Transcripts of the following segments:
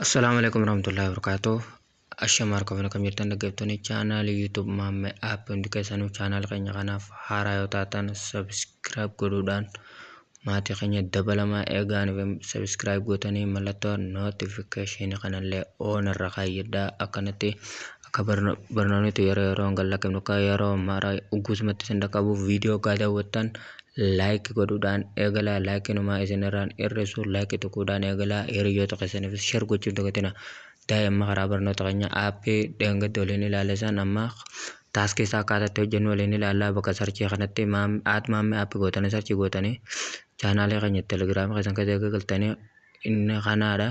Assalamualaikum warahmatullahi wabarakatuh. Ashammar kabana kamirtan dagatoni channel YouTube mamme app indikasanu channel kanya kanaaf haaraa yoo taatan subscribe godhuudhaan maatii keenya dabalama eegaan subscribe gootanii mallattoo notification kanallee on irra kaayyadaa akkanatti akka barnoonni yeroo gallaqamnu yeroo mara uggusumatti sin qabu video gaadaawwattan like godhuudhaan eegala like numa isinirraan irrisu like tuquudhaan eegala hiriyoota keessaniif share gochuun dagatina daa'imma karaa barnoota keenya aappii dheengadda waliin ilaalesan amma taaskii isaa akkaataatti hojjennu waliin ilaallaa bakka sarchii kanatti maammee aappii gootanii sarchii gootanii chaanaalee keenya telegiraamii keessan keessa galtanii inni kanaadha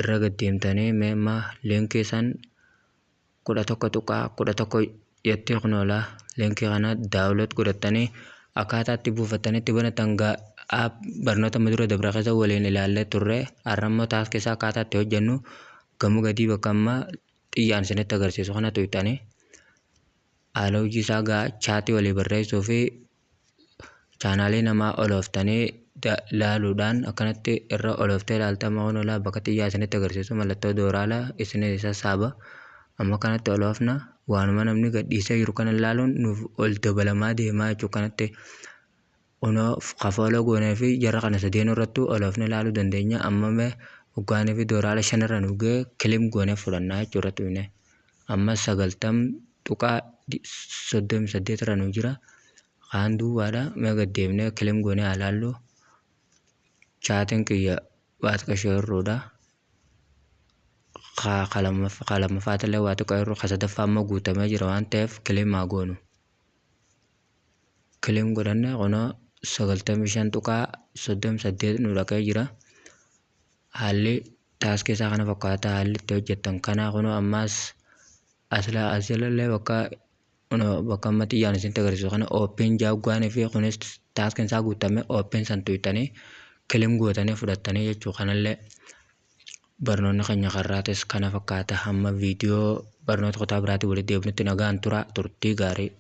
irra gaddeemtanii meemma liinkii san 11 yettee kunoola liinkii kana daawunlood godhattanii akkaataatti buufattanitti banatan app barnoota madura dabra keessa waliin ilaallee turre arrammoo taaskii isaa akkaataatti hojjennu gamoo gadii bakka amma xiyyaan isinitti agarsiisu kana tuqxanii haala hojii isaa chaatii walii barreessuu fi chaanaalii namaa olooftanii laaluudhaan akkanatti irra olooftee ilaaltama kunoola bakka xiyyaa isinitti agarsiisu mallattoo dooraala isin sassaaba amma kanatti oloofna waanuma namni gadhiisee jiru kana ilaaluun nuuf ol dabalamaa deemaa jechuu kanatti unoo kafooloo goonee fi jarra kana sadeen irratti oloofne ilaaluu dandeenya amma mee ugaanii fi dooraala 5 irra nugee kilim goonee fudhannaa jechuu irratti hune amma 90.38 irra nu jira kaan duwwaadha mee gaddeemnee kilim goonee alaallu chaatiin kiyya waaxiqa sheerruudha qalamafaatillee waaxiqa yeroo kasadaffaa amma guutamee jira waan ta'eef kilimaa goonu kilim godhanne kunoo 95.38 nu dhaqee jira haalli taaskii isaa kana fakkaata haalli itti hojjettan kanaa kunoo ammaas asilallee bakka amma xiyyaan isinitti agarsiisu kana open jaagwaanii fi kunis taaskiin isaa guutamee open san tuqxanii kilim gootanii fudhattanii jechuu kanallee barnoonni keenya karraatis kana fakkaata hamma viidiyoo barnoota kutaa biraatti walitti deebinutti nagaan tura turtii gaarii.